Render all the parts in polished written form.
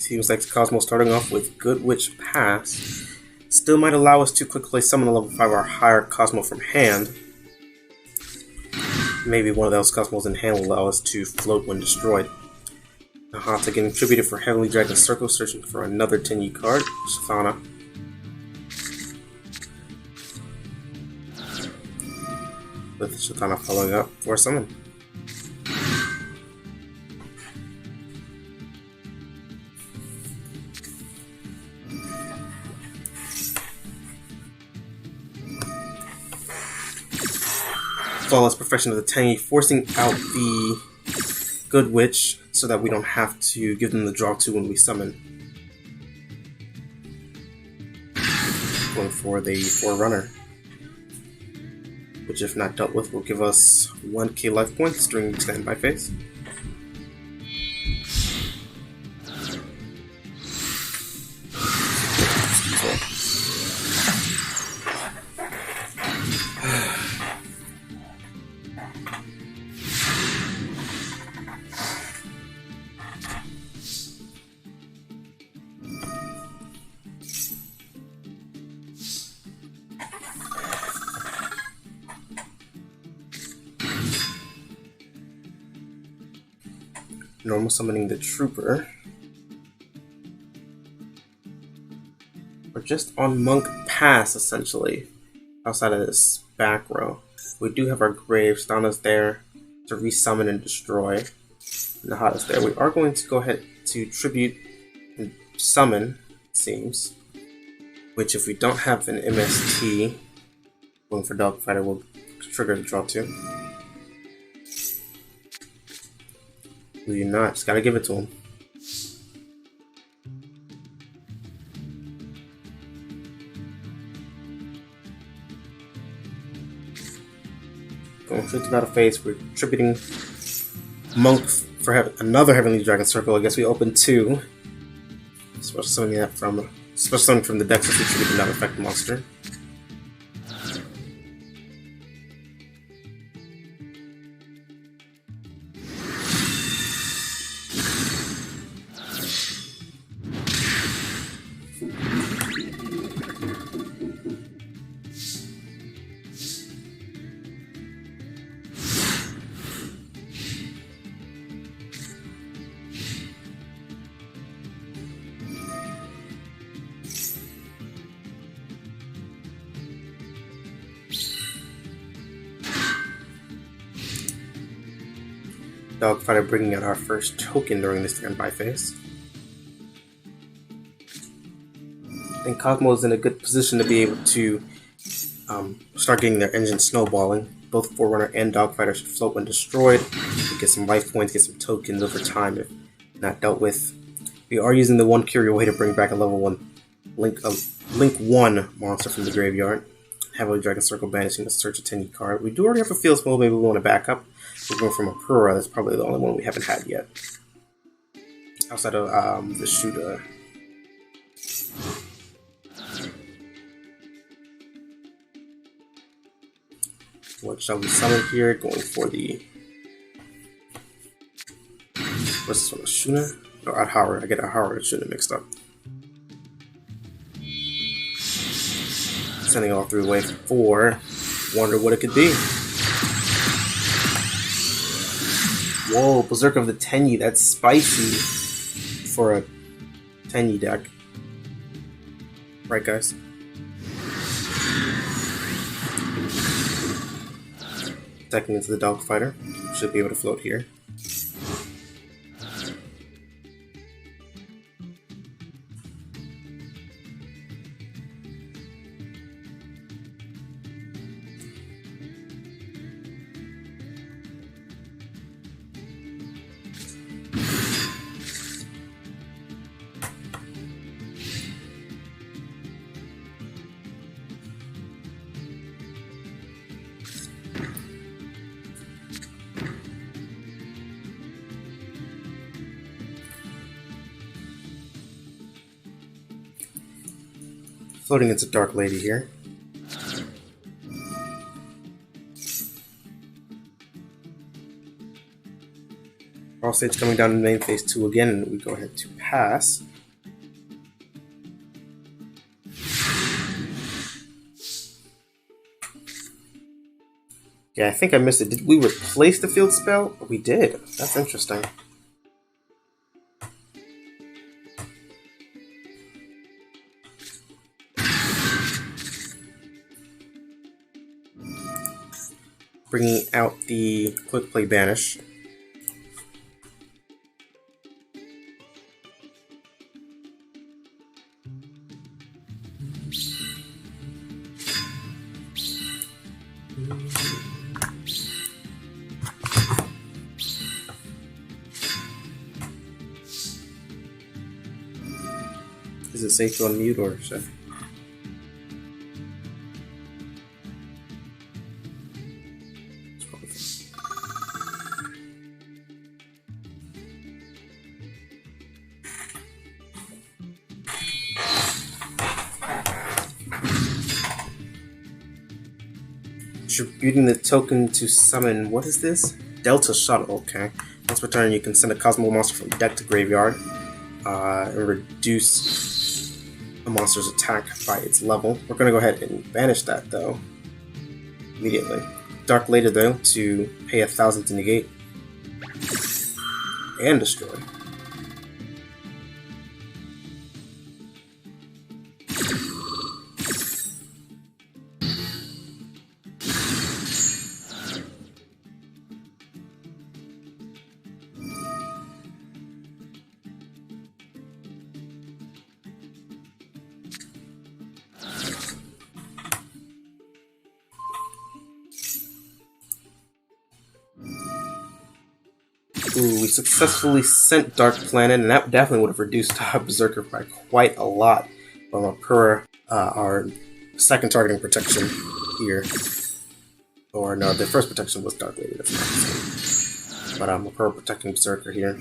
Seems like Kozmo starting off with Good Witch Pass. Still might allow us to quickly summon a level 5 or higher Kozmo from hand. Maybe one of those Kozmos in hand will allow us to float when destroyed. Nahata getting attributed for Heavenly Dragon Circle, searching for another Tenyi card. Safana. With Shatana following up for a summon. Flawless perfection of the Tenyi, forcing out the Good Witch so that we don't have to give them the draw 2 when we summon. Going for the Forerunner, which if not dealt with will give us 1k life points during the standby phase. Normal summoning the Trooper. We're just on Monk Pass, essentially, outside of this back row. We do have our Grave. Stana's there to resummon and destroy. Nahata's there. We are going to go ahead to Tribute and Summon, it seems. Which, if we don't have an MST, going for Dogfighter will trigger the draw 2. Do you not? Just gotta give it to him. Going straight to battle phase, we're tributing Monk for another Heavenly Dragon Circle. I guess we opened 2. Special summoning that from the deck since we tribute the non-effect monster. Dogfighter bringing out our first token during this standby phase. I think Kozmo is in a good position to be able to start getting their engine snowballing. Both Forerunner and Dogfighter should float when destroyed. Get some life points, get some tokens over time if not dealt with. We are using the one Curio way to bring back a level 1 Link 1 monster from the graveyard. Heavily Dragon Circle banishing the Search a Tenyi card. We do already have a Field Spell, maybe we want to back up. We're going from Apura, that's probably the only one we haven't had yet. Outside of the Shooter. What shall we summon here? Going for the... What's this one? A Shuna? Or Howard. I get Howard and Shuna mixed up. Sending all through wave 4. Wonder what it could be. Whoa, Berserk of the Tenyi. That's spicy for a Tenyi deck. Right, guys? Attacking into the Dogfighter. Should be able to float here. Floating into Dark Lady here. All stage coming down in main phase 2 again, and we go ahead to pass. Yeah, I think I missed it. Did we replace the field spell? We did. That's interesting. Bringing out the Quick Play Banish. Is it safe to unmute or should Distributing the token to summon, what is this? Delta Shuttle, okay. Once per turn, you can send a Kozmo monster from deck to graveyard and reduce a monster's attack by its level. We're going to go ahead and banish that, though, immediately. Dark later, though, to pay 1,000 to negate and destroy. Ooh, we successfully sent Dark Planet, and that definitely would have reduced our Berserker by quite a lot from our second targeting protection here. Or no, the first protection was Dark Lady, that's not the same. But Apura protecting Berserker here.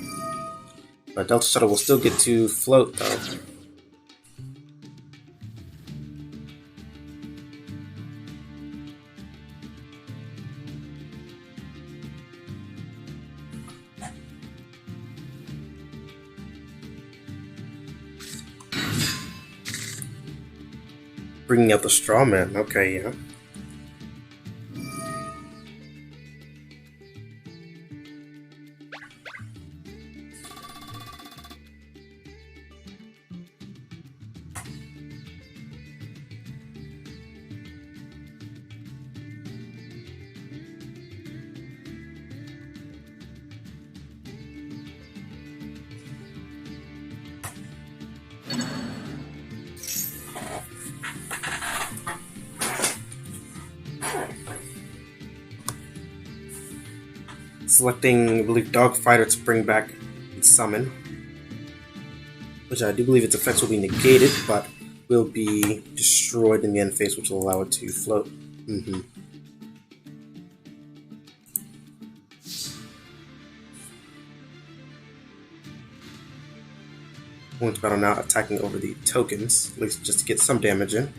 But Delta Shuttle will still get to float, though. Bringing out the Straw Man. Okay, yeah. Selecting, I believe, Dog Fighter to bring back and summon. Which I do believe its effects will be negated, but will be destroyed in the end phase, which will allow it to float. Going to battle now, attacking over the tokens, at least just to get some damage in.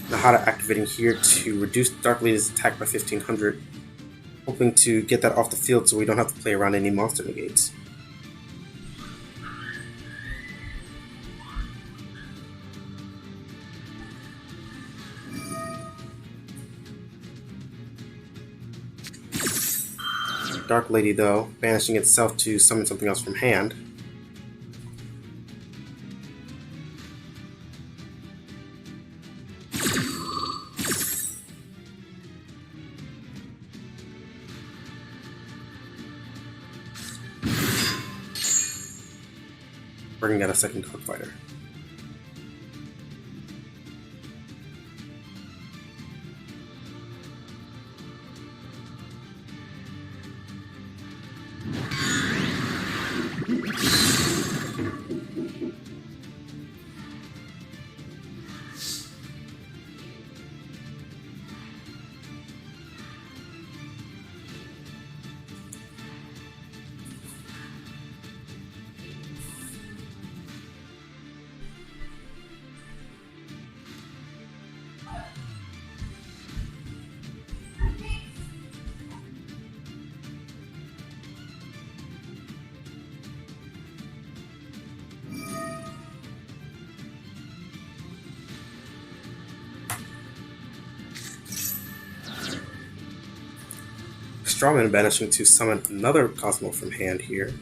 Nahada activating here to reduce Dark Lady's attack by 1,500, hoping to get that off the field so we don't have to play around any monster negates. Dark Lady, though, banishing itself to summon something else from hand. Bringing out a second Dog Fighter. Strawman banishing to summon another Kozmo from hand here.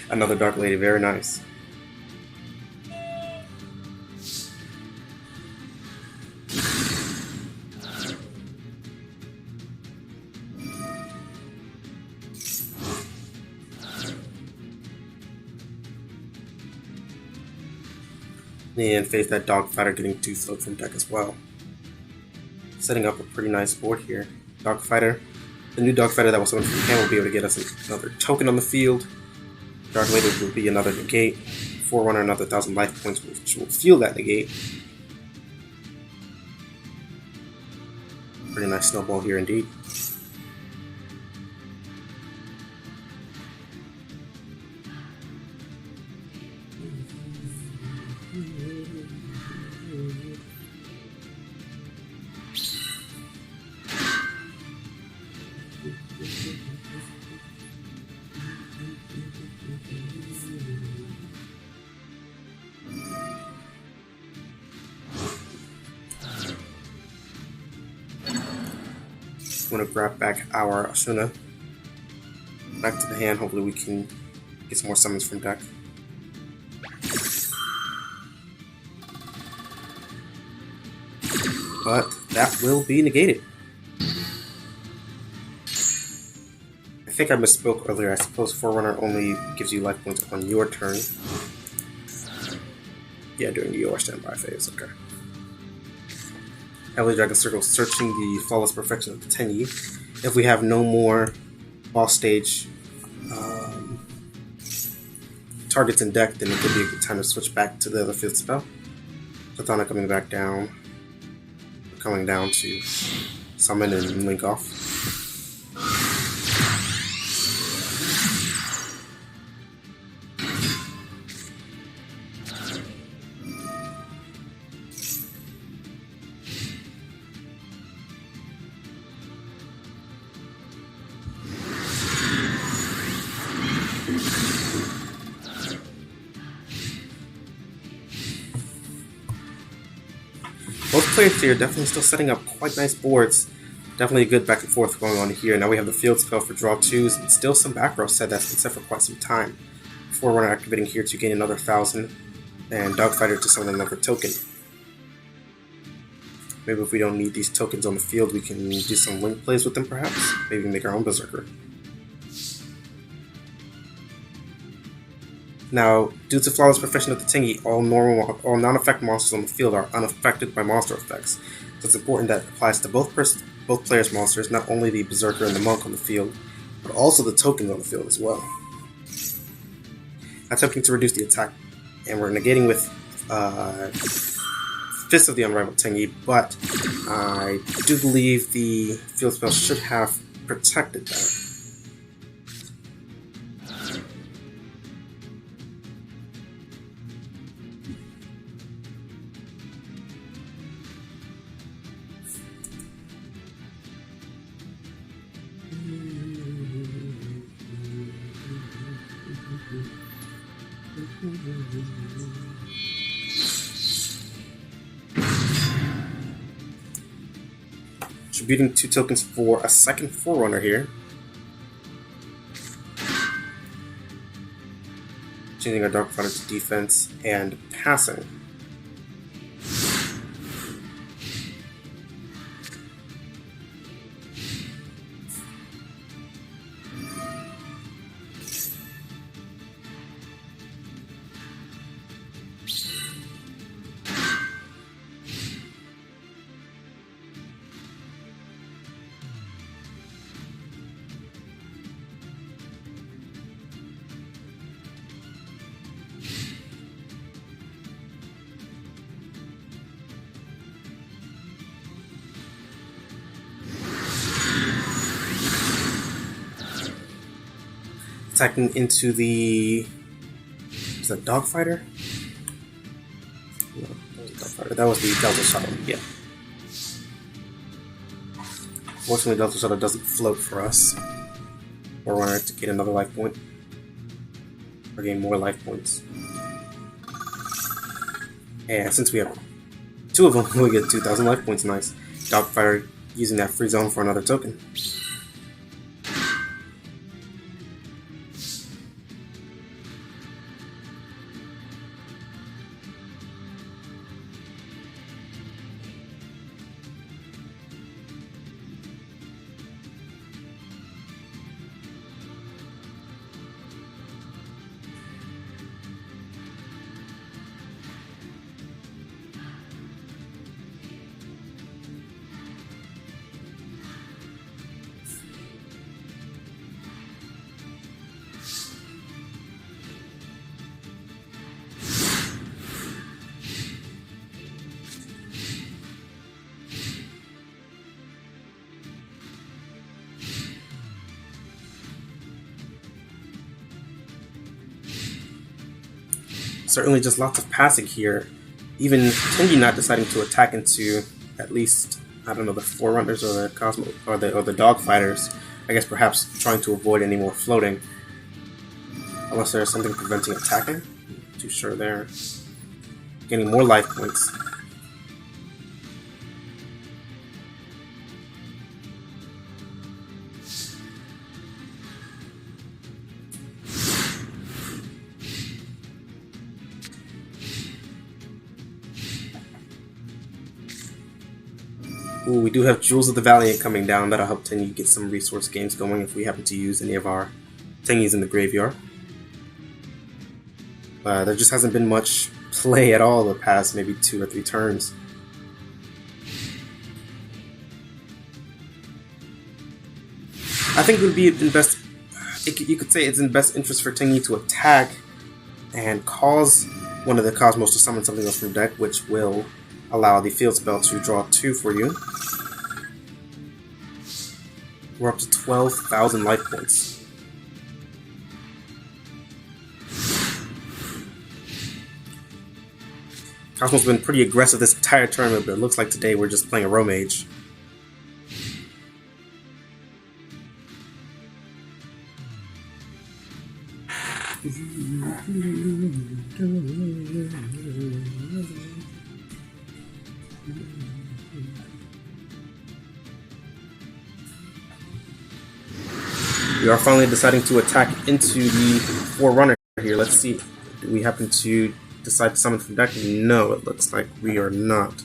Another Dark Lady, very nice. And face that Dog Fighter getting 2 float from deck as well. Setting up a pretty nice board here. Dog Fighter, the new Dog Fighter that was summoned from hand will be able to get us another token on the field. Dark Lady will be another negate. Forerunner another 1,000 life points, which will fuel that negate. Pretty nice snowball here indeed. I'm going to grab back our Asuna. Back to the hand, hopefully we can get some more summons from deck. But that will be negated. I think I misspoke earlier. I suppose Forerunner only gives you life points on your turn. Yeah, during your standby phase, okay. Heavily Dragon Circle searching the flawless perfection of the Tenyi. If we have no more boss stage targets in deck, then it could be a good time to switch back to the other field spell. Katana coming back down. Coming down to summon and link off. Both players here definitely still setting up quite nice boards. Definitely a good back and forth going on here. Now we have the field spell for draw 2s and still some back row set that's been set for quite some time. Forerunner activating here to gain another 1,000 and Dogfighter to summon another token. Maybe if we don't need these tokens on the field, we can do some link plays with them perhaps. Maybe make our own Berserker. Now, due to flawless perfection of the Tenyi, all non-effect monsters on the field are unaffected by monster effects. So it's important that it applies to both players' monsters, not only the Berserker and the Monk on the field, but also the tokens on the field as well. Attempting to reduce the attack, and we're negating with Fist of the Unrivaled Tenyi, but I do believe the field spell should have protected that. Contributing 2 tokens for a second Forerunner here. Changing our Dark Fighter to defense and passing. Attacking into the... is that Dogfighter? No, that was Dogfighter. That was the Delta Shuttle, yeah. Fortunately, Delta Shuttle doesn't float for us. Or want to get another life point. Or gain more life points. And since we have 2 of them, we get 2,000 life points, nice. Dogfighter using that free zone for another token. Certainly just lots of passing here. Even Tenyi not deciding to attack into at least, I don't know, the Forerunners or the Kozmo or the Dog Fighters. I guess perhaps trying to avoid any more floating. Unless there's something preventing attacking. Not too sure there. Getting more life points. Ooh, we do have Jewels of the Valiant coming down. That'll help Tenyi get some resource gains going if we happen to use any of our Tenyis in the graveyard. There just hasn't been much play at all the past maybe 2 or 3 turns. I think it would be in best. You could say it's in best interest for Tenyi to attack and cause one of the Cosmos to summon something else from deck, which will allow the field spell to draw 2 for you. We're up to 12,000 life points. Cosmo's been pretty aggressive this entire tournament, but it looks like today we're just playing a Row Mage. We are finally deciding to attack into the Forerunner here. Let's see. Do we happen to decide to summon from deck? No, it looks like we are not.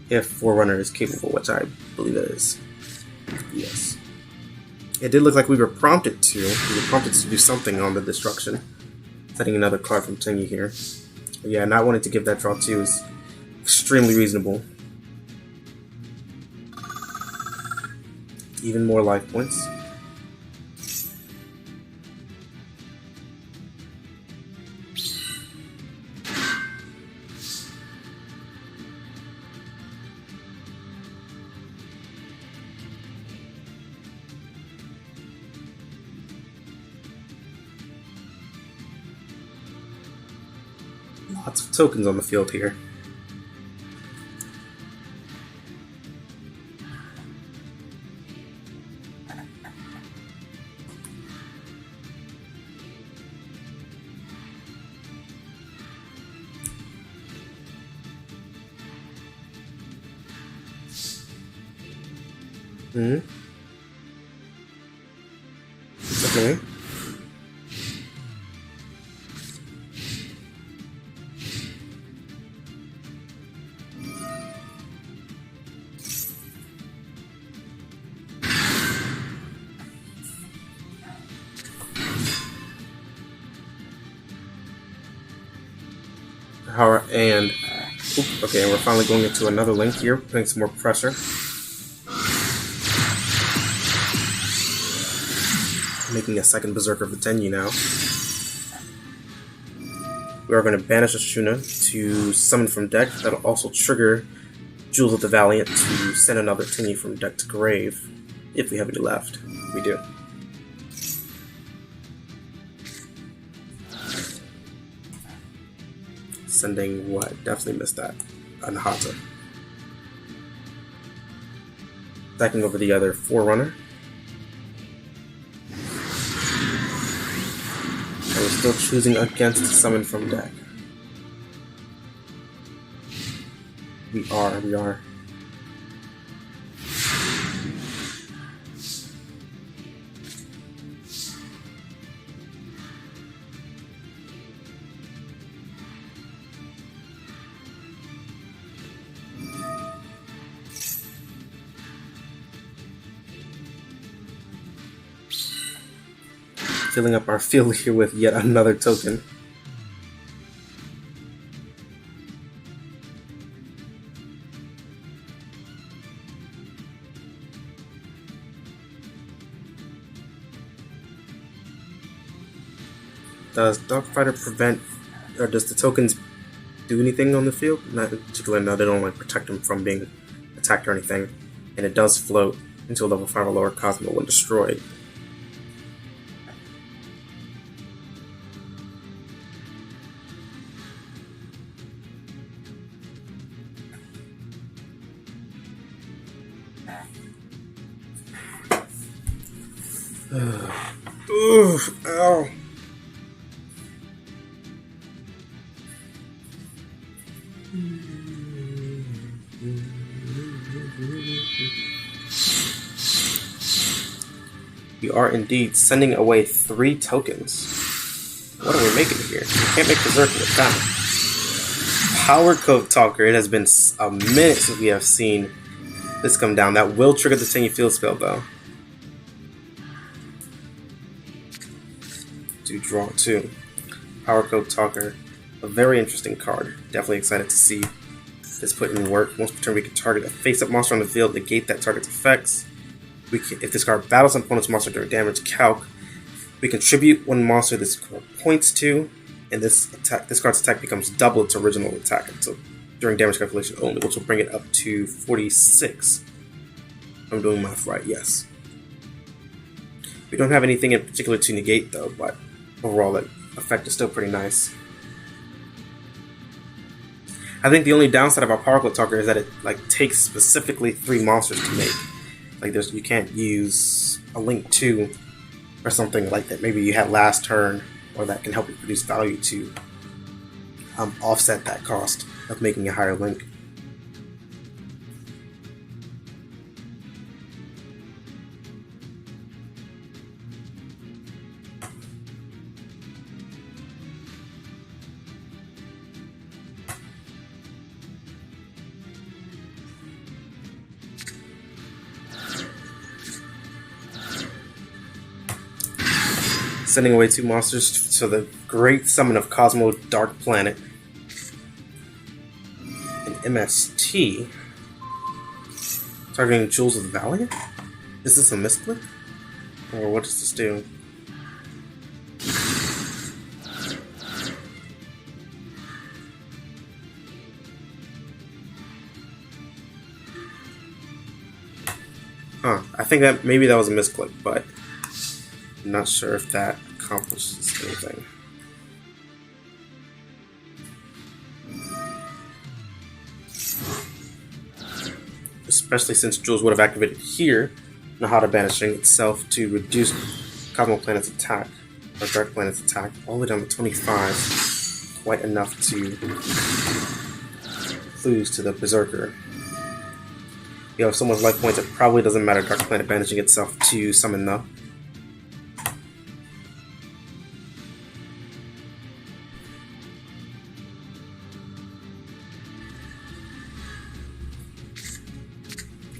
If Forerunner is capable, which I believe it is. Yes. It did look like we were prompted to. We were prompted to do something on the destruction. Setting another card from Tenyi here. But yeah, not wanting to give that draw 2 is extremely reasonable. Even more life points. Lots of tokens on the field here. Okay. And okay, and we're finally going into another link here, putting some more pressure. Making a second Berserker for Tenyi now. We are going to banish Ashuna to summon from deck. That'll also trigger Jewels of the Valiant to send another Tenyi from deck to grave, if we have any left. We do. Sending what? Definitely missed that. Anahata. Stacking over the other Forerunner. And we're still choosing against summon from deck. We are. filling up our field here with yet another token. Does Dogfighter prevent, or does the tokens do anything on the field? Not in particular, no, they don't like protect them from being attacked or anything. And it does float into a level 5 or lower Kozmo when destroyed. Ow. We are indeed sending away 3 tokens. What are we making here? We can't make Berserker with that. Power Code Talker. It has been a minute since we have seen this come down. That will trigger the Tenyi field spell though. To draw 2. Power Code Talker. A very interesting card. Definitely excited to see this put in work. Once per turn we can target a face-up monster on the field, negate that target's effects. If this card battles an opponent's monster during damage calc, we contribute 1 monster this card points to, and this card's attack becomes double its original attack until during damage calculation only, which will bring it up to 46. I'm doing math right, yes. We don't have anything in particular to negate though, but overall that effect is still pretty nice. I think the only downside of our Power Code Talker is that it takes specifically 3 monsters to make. You can't use a Link 2 or something like that. Maybe you had last turn, or that can help you produce value to offset that cost of making a higher Link. Sending away 2 monsters to the Great Summon of Kozmo Dark Planet. An MST. Targeting Jewels of the Valiant? Is this a misclick? Or what does this do? Huh, I think that maybe that was a misclick, but I'm not sure if that accomplishes anything. Especially since Jules would have activated here, Nahada banishing itself to reduce Kozmo Planet's attack, or Dark Planet's attack, all the way down to 25. Quite enough to lose to the Berserker. You have so much life points, it probably doesn't matter Dark Planet banishing itself to summon though.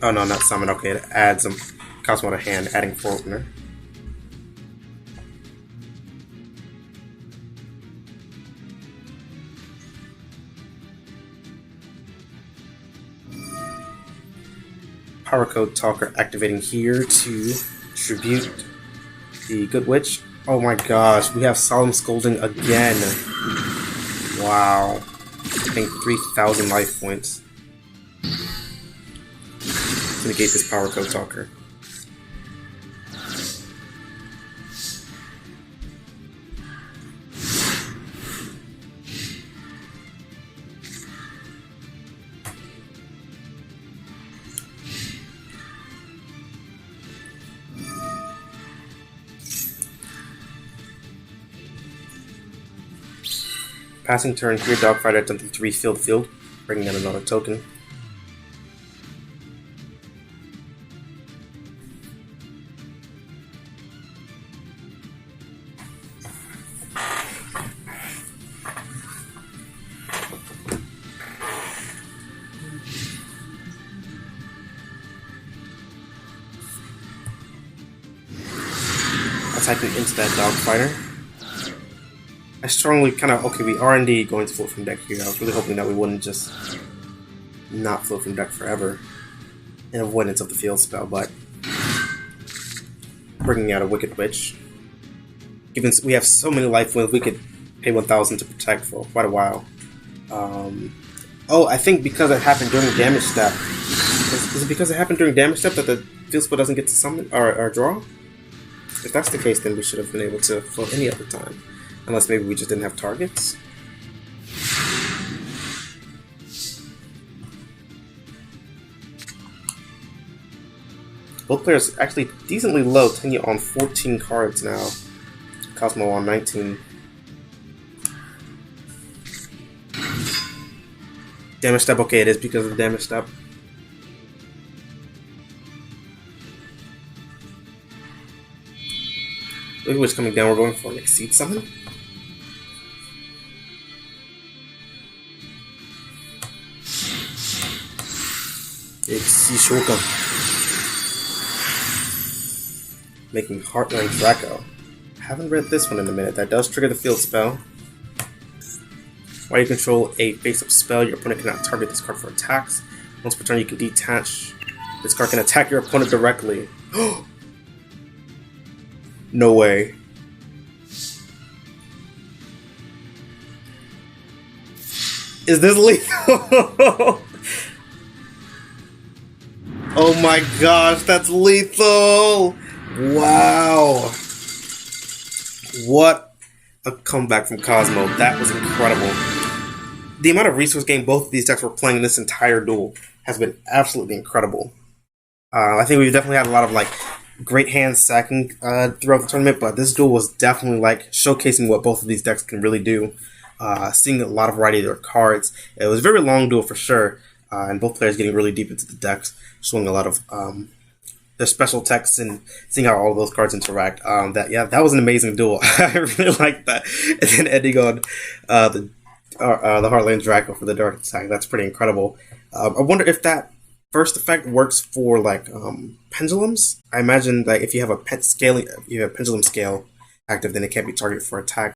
Oh no, not summon. Okay, it adds Kozmo to hand, adding 4 opener. Power Code Talker activating here to tribute the Good Witch. Oh my gosh, we have Solemn Scolding again. Wow. I think 3,000 life points. To negate this Power Code Talker. Passing turn here, Dogfighter attempting to refill the field, bringing in another token. attacking into that dog fighter. I strongly kind of, okay, we are indeed going to float from deck here. I was really hoping that we wouldn't just not float from deck forever in avoidance of the field spell, but bringing out a Wicked Witch. Given we have so many life wins, we could pay 1,000 to protect for quite a while. Oh, I think because it happened during damage step. Is it because it happened during damage step that the field spell doesn't get to summon or draw? If that's the case, then we should have been able to float any other time. Unless maybe we just didn't have targets. Both players actually decently low. Tenyi on 14 cards now. Kozmo on 19. Damage step, okay, it is because of the damage step. Look at what's coming down. We're going for an Exceed Summon. Shoka. Making Heartland Draco. Haven't read this one in a minute. That does trigger the field spell. While you control a face-up spell, your opponent cannot target this card for attacks. Once per turn, you can detach. This card can attack your opponent directly. No way. Is this lethal? Oh my gosh, that's lethal! Wow! What a comeback from Kozmo. That was incredible. The amount of resource gain both of these decks were playing in this entire duel has been absolutely incredible. I think we've definitely had a lot of like great hands stacking throughout the tournament, but this duel was definitely like showcasing what both of these decks can really do. Seeing a lot of variety of their cards. It was a very long duel for sure, and both players getting really deep into the decks, showing a lot of their special techs and seeing how all of those cards interact. That was an amazing duel. I really liked that. And then ending on the Heartland Draco for the Dark Attack. That's pretty incredible. I wonder if that first effect works for like pendulums. I imagine that if you have a pendulum scale active, then it can't be targeted for attack.